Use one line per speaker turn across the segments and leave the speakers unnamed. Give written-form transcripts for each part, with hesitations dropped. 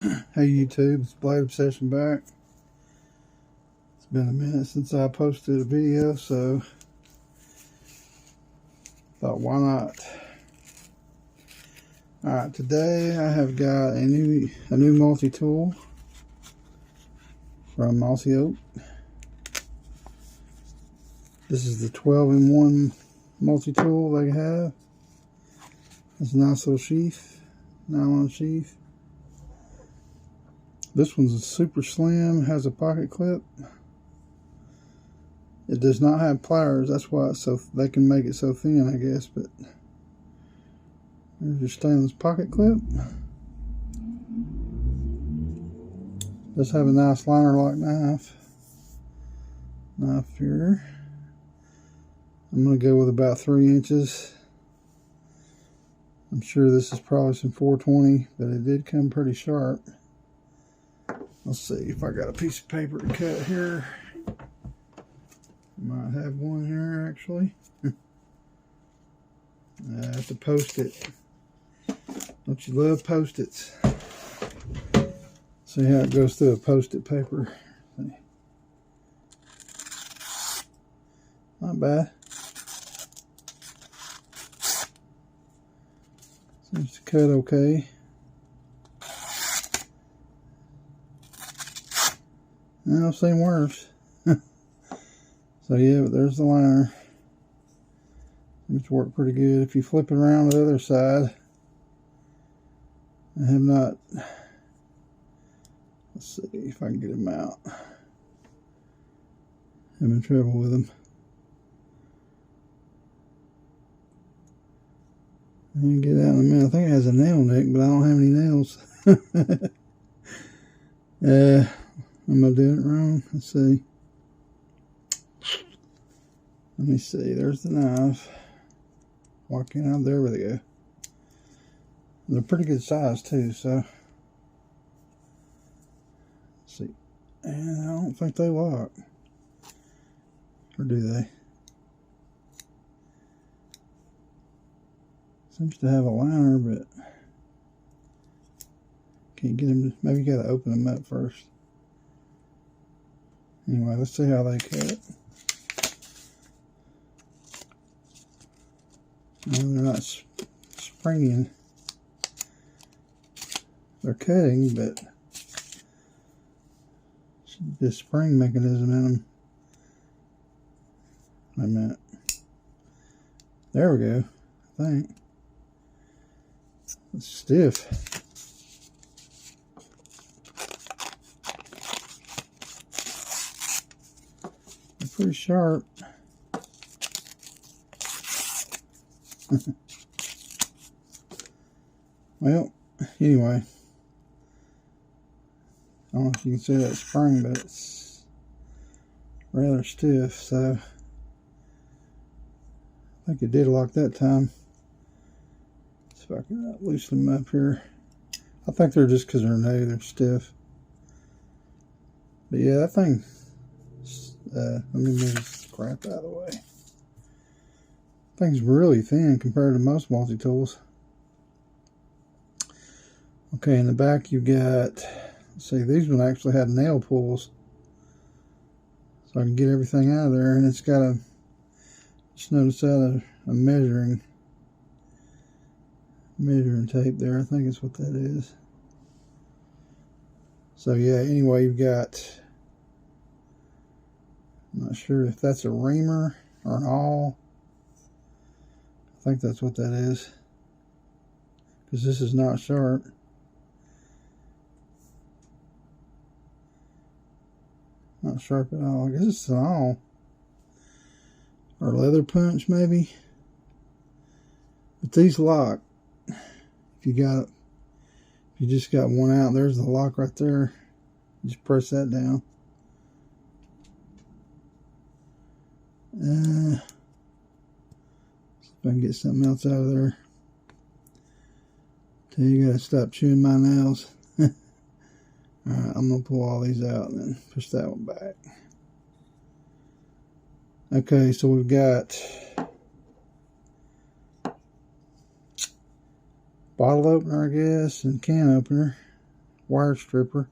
Hey YouTube, it's Blade Obsession back. It's been a minute since I posted a video, so thought why not. Alright, today I have got a new multi-tool from Mossy Oak. This is the 12-in-1 multi-tool they have. It's a nice little sheath, nylon sheath. This one's super slim, has a pocket clip. It does not have pliers, that's why it's so they can make it so thin, I guess, but there's your stainless pocket clip. Does have a nice liner lock knife here. I'm going to go with about 3 inches. I'm sure this is probably some 420, but it did come pretty sharp. Let's see if I got a piece of paper to cut here. Might have one here actually. I have to post it. Don't you love Post-its? See how it goes through a Post-it paper. Not bad. Seems to cut okay. I've seen worse. So yeah, but there's the liner. Seems to work pretty good. If you flip it around the other side, I have not. Let's see if I can get them out. Having trouble with them. I'll get out in a minute. I think it has a nail neck, but I don't have any nails. Am I doing it wrong? Let's see. Let me see. There's the knife. Walking out there. Where they go. They're pretty good size too. So let's see. And I don't think they lock. Or do they? Seems to have a liner, but can't get them to, maybe you gotta open them up first. Anyway, let's see how they cut. No, they're not springing. They're cutting, but this spring mechanism in them. Wait a minute. There we go. I think. It's stiff. They're pretty sharp. Well, anyway. I don't know if you can see that spring, but it's rather stiff, so I think it did lock that time. See if I can loosen them up here. I think they're just because they're new, they're stiff. But yeah, that thing, let me move this crap out of the way. Thing's really thin compared to most multi-tools. Okay, in the back you got, let's see, these one actually had nail pulls. So I can get everything out of there, and it's got a, just notice that a measuring tape there. I think it's what that is. So yeah, anyway, you've got, I'm not sure if that's a reamer or an awl. I think that's what that is, because this is not sharp. Not sharp at all. I guess it's an awl or leather punch maybe. But these lock. If you just got one out, there's the lock right there. Just press that down. See if I can get something else out of there. Tell you, gotta stop chewing my nails. Alright, I'm gonna pull all these out and then push that one back. Okay, so we've got bottle opener, I guess, and can opener. wire stripper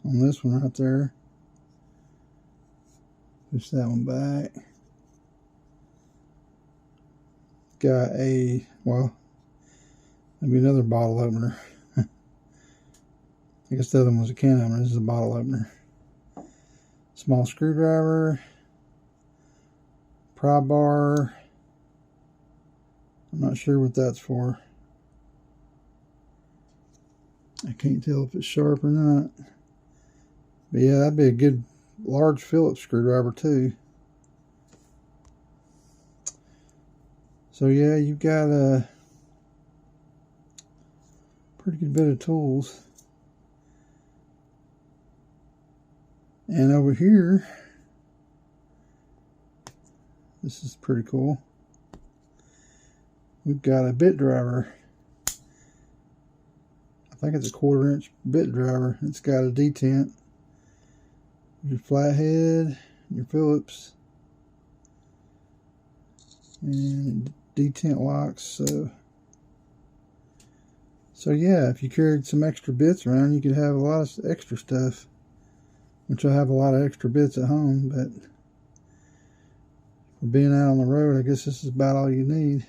on this one right there. Push that one back. Got a, well, maybe another bottle opener. I guess the other one was a can opener. This is a bottle opener. Small screwdriver. Pry bar. I'm not sure what that's for. I can't tell if it's sharp or not. But yeah, that'd be a good large Phillips screwdriver too. So yeah, you've got a pretty good bit of tools. And over here, this is pretty cool. We've got a bit driver. I think it's a 1/4 inch bit driver. It's got a detent. Your flathead, your Phillips, and detent locks. So yeah, if you carried some extra bits around, you could have a lot of extra stuff. Which I have a lot of extra bits at home, but for being out on the road, I guess this is about all you need.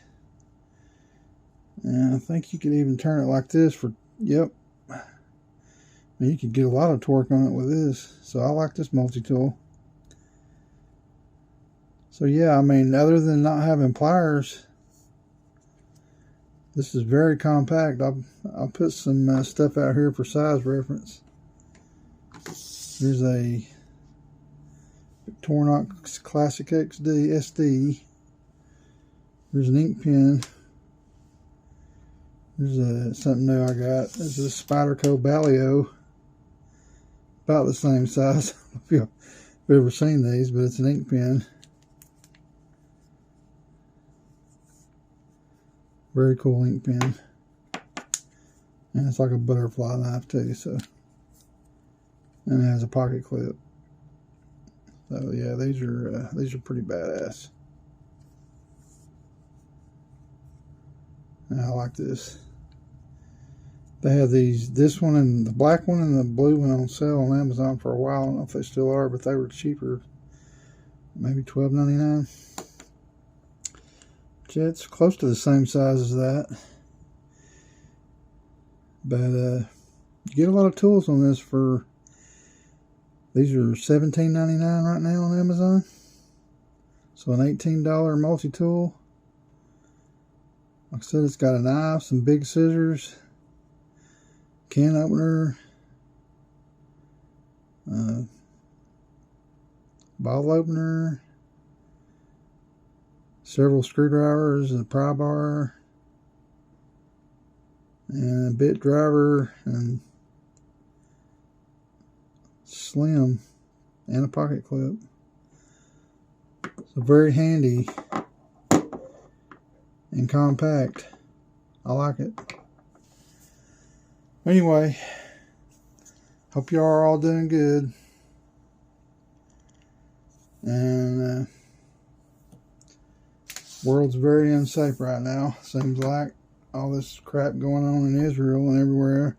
And I think you could even turn it like this for, yep. You could get a lot of torque on it with this. So I like this multi-tool. So yeah, I mean, other than not having pliers, this is very compact. I'll put some stuff out here for size reference. Here's a Victorinox Classic XD SD. There's an ink pen. There's something new I got. This is a Spyderco Baleo. About the same size. I don't know if you've ever seen these, but it's an ink pen. Very cool ink pen. And it's like a butterfly knife too, so. And it has a pocket clip. So yeah, these are pretty badass. And I like this. They have this one and the black one and the blue one on sale on Amazon for a while. I don't know if they still are, but they were cheaper. Maybe $12.99. It's close to the same size as that. But you get a lot of tools on this for. These are $17.99 right now on Amazon. So an $18 multi-tool. Like I said, it's got a knife, some big scissors, can opener, bottle opener, several screwdrivers, a pry bar, and a bit driver, and slim, and a pocket clip. So very handy and compact. I like it. Anyway, hope you are all doing good. And world's very unsafe right now. Seems like all this crap going on in Israel and everywhere.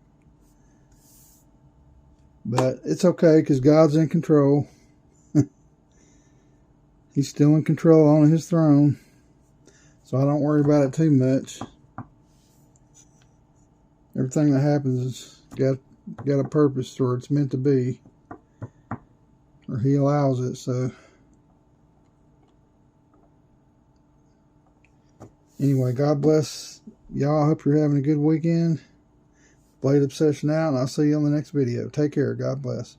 But it's okay because God's in control. He's still in control on his throne. So I don't worry about it too much. Everything that happens has got a purpose, or it's meant to be. Or he allows it, so. Anyway, God bless y'all. I hope you're having a good weekend. Blade Obsession out, and I'll see you on the next video. Take care. God bless.